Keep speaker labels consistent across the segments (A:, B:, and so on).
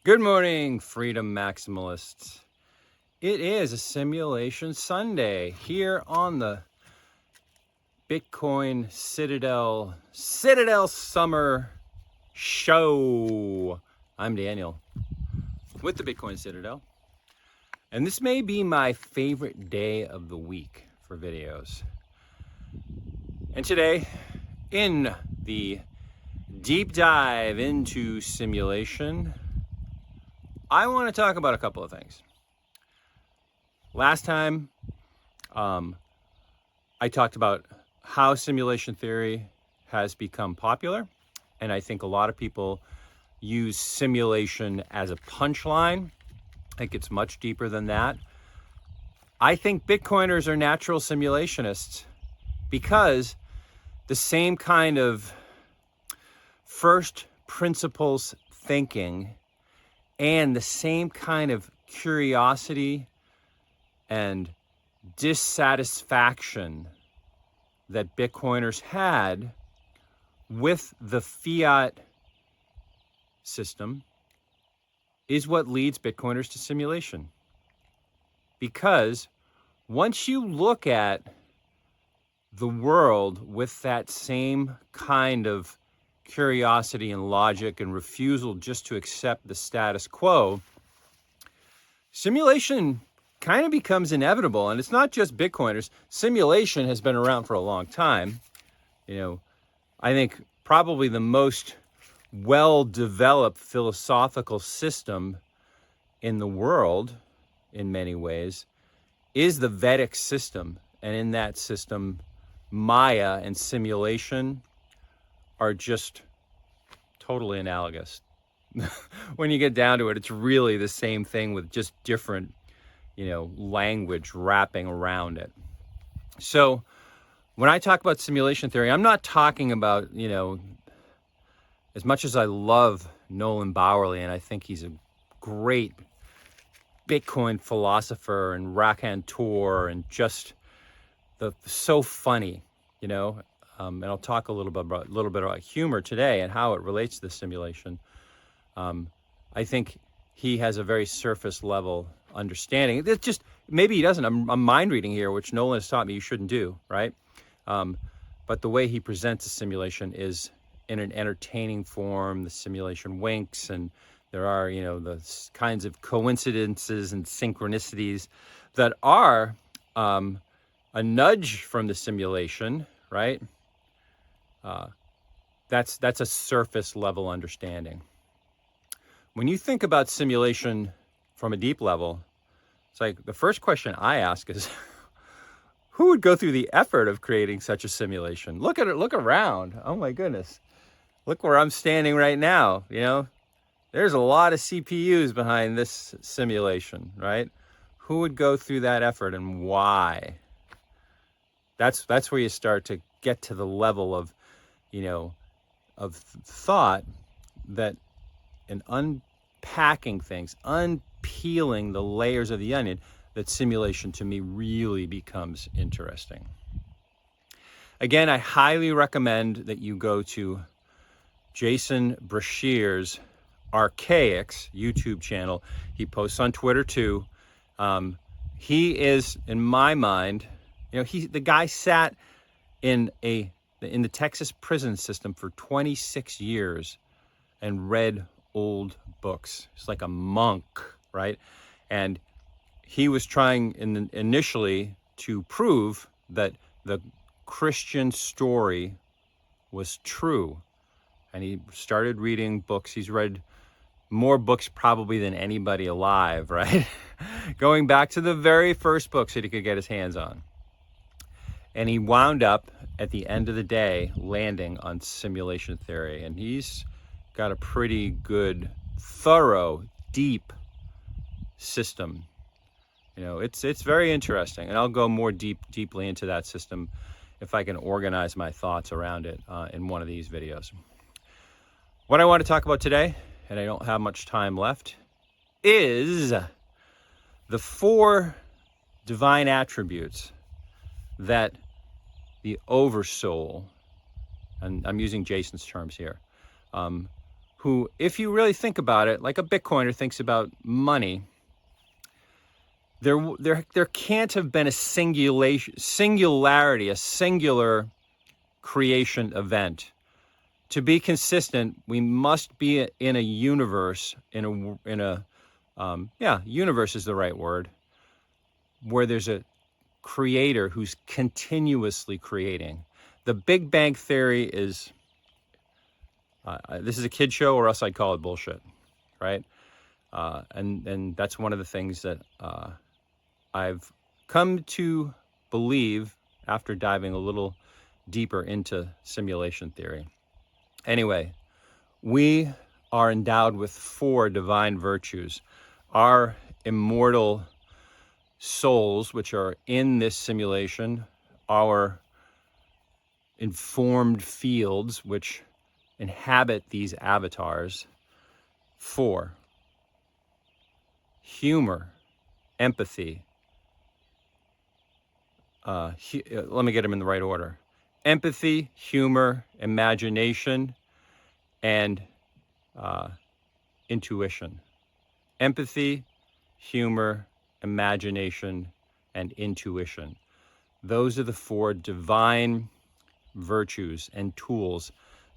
A: Good morning, Freedom Maximalists. It is a Simulation Sunday here on the Bitcoin Citadel Summer Show. I'm Daniel with the Bitcoin Citadel, and this may be my favorite day of the week for videos. And today, in the deep dive into simulation, I want to talk about a couple of things. Last time, I talked about how simulation theory has become popular, and I think a lot of people use simulation as a punchline. I think it's much deeper than that. I think Bitcoiners are natural simulationists because the same kind of first principles thinking and the same kind of curiosity and dissatisfaction that Bitcoiners had with the fiat system is what leads Bitcoiners to simulation. Because once you look at the world with that same kind of curiosity and logic and refusal just to accept the status quo, simulation kind of becomes inevitable. And it's not just Bitcoiners. Simulation has been around for a long time. I think probably the most well-developed philosophical system in the world, in many ways, is the Vedic system. And in that system, Maya and simulation are just totally analogous. When you get down to it, it's really the same thing with just different, language wrapping around it. So when I talk about simulation theory, I'm not talking about, as much as I love Nolan Bowerly, and I think he's a great Bitcoin philosopher and raconteur and just so funny, and I'll talk a little bit about humor today and how it relates to the simulation. I think he has a very surface level understanding. It's just, maybe he doesn't. I'm mind reading here, which Nolan has taught me you shouldn't do, right? But the way he presents a simulation is in an entertaining form. The simulation winks, and there are, the kinds of coincidences and synchronicities that are a nudge from the simulation, right? That's a surface level understanding. When you think about simulation from a deep level, it's like the first question I ask is, who would go through the effort of creating such a simulation? Look at it, look around. Oh my goodness. Look where I'm standing right now. There's a lot of CPUs behind this simulation, right? Who would go through that effort and why? That's where you start to get to the level of, of thought that in unpacking things, unpeeling the layers of the onion, that simulation to me really becomes interesting. Again, I highly recommend that you go to Jason Brashear's Archaics YouTube channel. He posts on Twitter too. He is, in my mind, the guy sat in the Texas prison system for 26 years and read old books. He's like a monk, right? And he was trying initially to prove that the Christian story was true. And he started reading books. He's read more books probably than anybody alive, right? Going back to the very first books that he could get his hands on. And he wound up, at the end of the day, landing on simulation theory. And he's got a pretty good, thorough, deep system. It's very interesting. And I'll go more deeply into that system if I can organize my thoughts around it in one of these videos. What I want to talk about today, and I don't have much time left, is the 4 divine attributes that the oversoul, and I'm using Jason's terms here, who, if you really think about it, like a Bitcoiner thinks about money, there can't have been a singularity, a singular creation event. To be consistent, we must be in a universe, universe is the right word, where there's a creator who's continuously creating. The Big Bang Theory is, this is a kid show, or else I'd call it bullshit, right? And that's one of the things that I've come to believe after diving a little deeper into simulation theory. Anyway, we are endowed with 4 divine virtues. Our immortal souls, which are in this simulation, our informed fields, which inhabit these avatars. 4, humor, empathy. Let me get them in the right order. Empathy, humor, imagination, and intuition. Empathy, humor, imagination, and intuition. Those are the 4 divine virtues and tools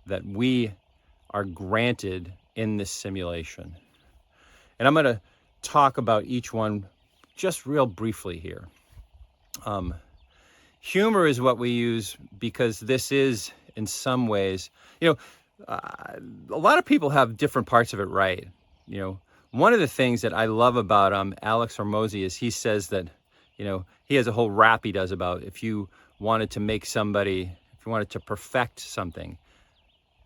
A: that we are granted in this simulation. And I'm going to talk about each one just real briefly here. Humor is what we use because this is, in some ways, a lot of people have different parts of it right. One of the things that I love about Alex Hormozi is he says that, he has a whole rap he does about if you wanted to make somebody, if you wanted to perfect something,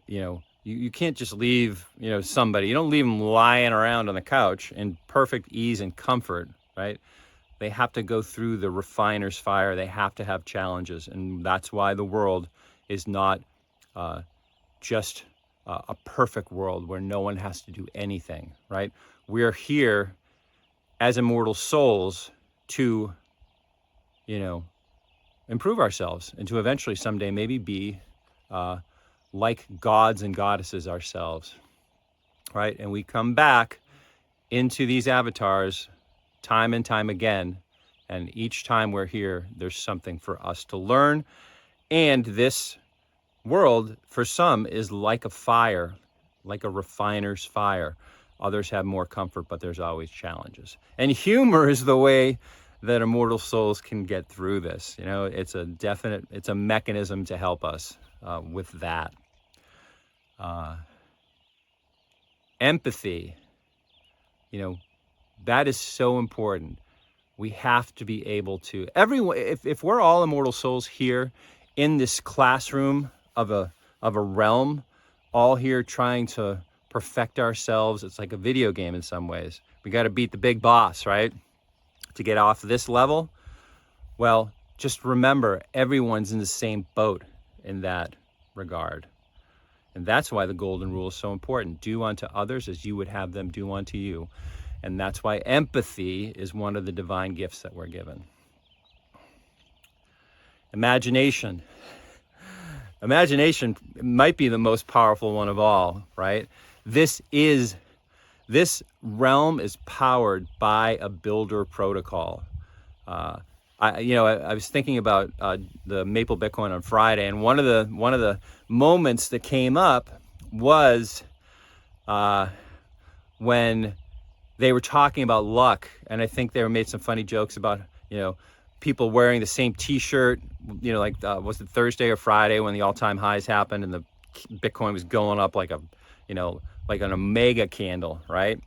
A: you can't just leave, somebody, you don't leave them lying around on the couch in perfect ease and comfort, right? They have to go through the refiner's fire. They have to have challenges. And that's why the world is not just a perfect world where no one has to do anything, right? We're here as immortal souls to, improve ourselves and to eventually someday maybe be like gods and goddesses ourselves, right? And we come back into these avatars time and time again, and each time we're here, there's something for us to learn. And this world, for some, is like a fire, like a refiner's fire. Others have more comfort, but there's always challenges. And humor is the way that immortal souls can get through this. It's a mechanism to help us with that. Empathy, that is so important. We have to be able to, everyone, if we're all immortal souls here in this classroom of a realm, all here trying to perfect ourselves, it's like a video game in some ways. We got to beat the big boss, right? To get off this level. Well, just remember, everyone's in the same boat in that regard. And that's why the golden rule is so important. Do unto others as you would have them do unto you. And that's why empathy is one of the divine gifts that we're given. Imagination. Imagination might be the most powerful one of all, right? This realm is powered by a builder protocol. I was thinking about the Maple Bitcoin on Friday, and one of the moments that came up was when they were talking about luck, and I think they made some funny jokes about people wearing the same T-shirt, was it Thursday or Friday when the all-time highs happened and the Bitcoin was going up like an omega candle, right?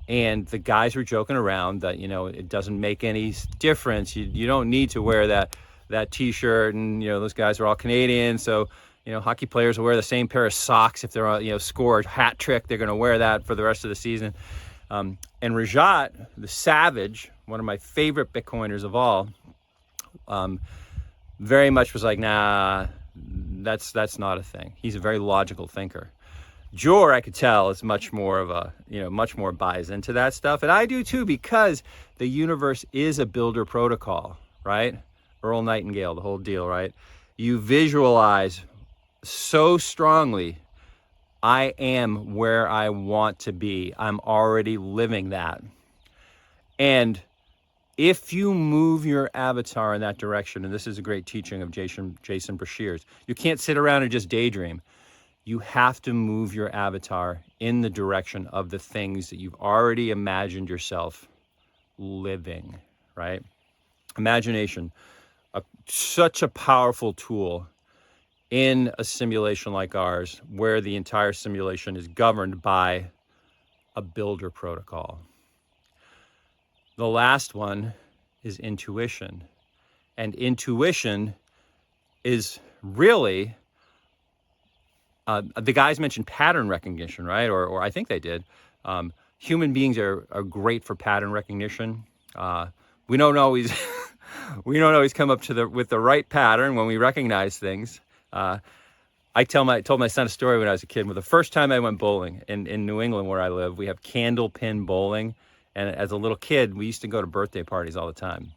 A: And the guys were joking around that, it doesn't make any difference. You don't need to wear that T-shirt, and, those guys are all Canadian. So, hockey players will wear the same pair of socks. If they're, score a hat trick, they're going to wear that for the rest of the season. And Rajat, the savage, one of my favorite Bitcoiners of all, very much was like, nah, that's not a thing. He's a very logical thinker. Jor, I could tell, is much more of a, much more buys into that stuff. And I do too, because the universe is a builder protocol, right? Earl Nightingale, the whole deal, right? You visualize so strongly I am where I want to be. I'm already living that. And if you move your avatar in that direction, and this is a great teaching of Jason Brashears, you can't sit around and just daydream. You have to move your avatar in the direction of the things that you've already imagined yourself living, right? Imagination, such a powerful tool in a simulation like ours, where the entire simulation is governed by a builder protocol. The last one is intuition. And intuition is really, the guys mentioned pattern recognition, right? Or I think they did. Human beings are great for pattern recognition. We don't always come up with the right pattern when we recognize things. I told my son a story when I was a kid. Well, the first time I went bowling in New England, where I live, we have candle pin bowling. And as a little kid, we used to go to birthday parties all the time.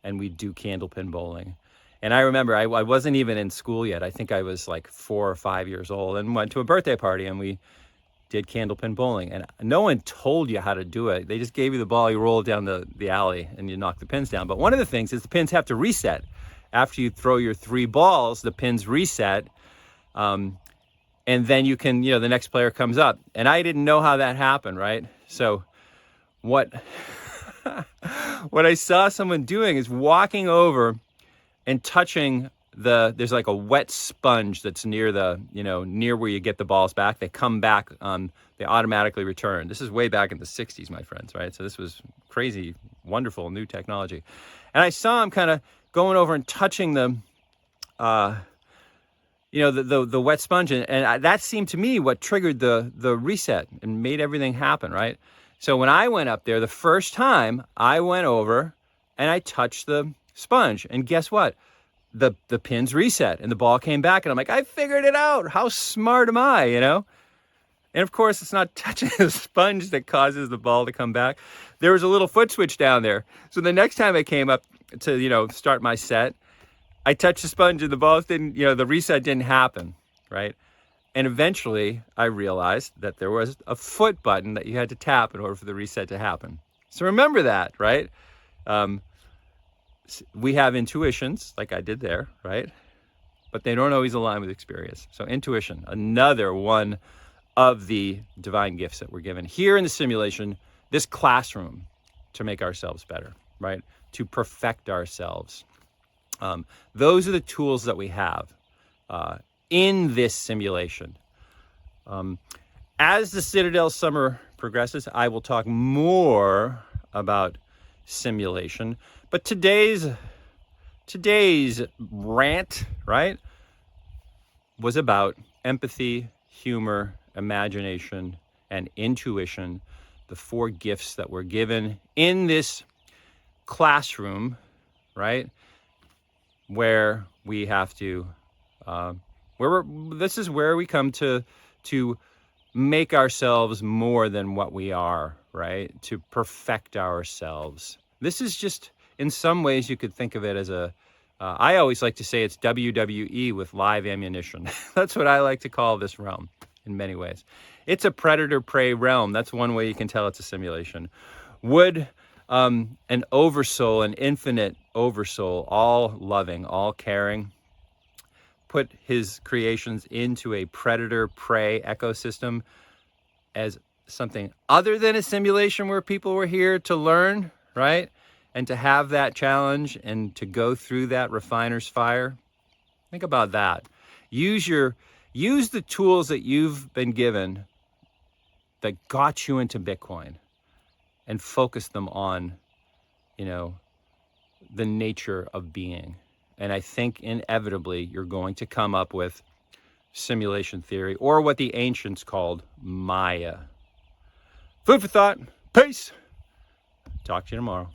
A: And we'd do candle pin bowling. And I remember I wasn't even in school yet. I think I was like 4 or 5 years old, and went to a birthday party, and we did candle pin bowling. And no one told you how to do it. They just gave you the ball, you roll it down the alley, and you knock the pins down. But one of the things is the pins have to reset. After you throw your 3 balls, the pins reset. And then you can, the next player comes up. And I didn't know how that happened, right? So what I saw someone doing is walking over and touching there's like a wet sponge that's near near where you get the balls back. They come back, they automatically return. This is way back in the 60s, my friends, right? So this was crazy, wonderful new technology. And I saw him kind of going over and touching the wet sponge, and that seemed to me what triggered the reset and made everything happen, right? So when I went up there the first time, I went over and I touched the sponge, and guess what? The pins reset and the ball came back, and I'm like, I figured it out. How smart am I, And of course, it's not touching the sponge that causes the ball to come back. There was a little foot switch down there. So the next time I came up to, start my set, I touched the sponge and the balls didn't, the reset didn't happen, right? And eventually I realized that there was a foot button that you had to tap in order for the reset to happen. So remember that, right? We have intuitions, like I did there, right? But they don't always align with experience. So intuition, another one of the divine gifts that we're given here in the simulation, this classroom, to make ourselves better, right? To perfect ourselves. Those are the tools that we have in this simulation. As the Citadel summer progresses, I will talk more about simulation. But today's rant, right, was about empathy, humor, imagination, and intuition, the 4 gifts that were given in this classroom, right, where we have to, this is where we come to make ourselves more than what we are, right, to perfect ourselves. This is just, in some ways, you could think of it as I always like to say it's WWE with live ammunition. That's what I like to call this realm in many ways. It's a predator-prey realm. That's one way you can tell it's a simulation. Would an oversoul, an infinite oversoul, all loving, all caring, put his creations into a predator-prey ecosystem as something other than a simulation where people were here to learn, right? And to have that challenge and to go through that refiner's fire? Think about that. Use the tools that you've been given that got you into Bitcoin and focus them on, the nature of being. And I think inevitably you're going to come up with simulation theory, or what the ancients called Maya. Food for thought. Peace. Talk to you tomorrow.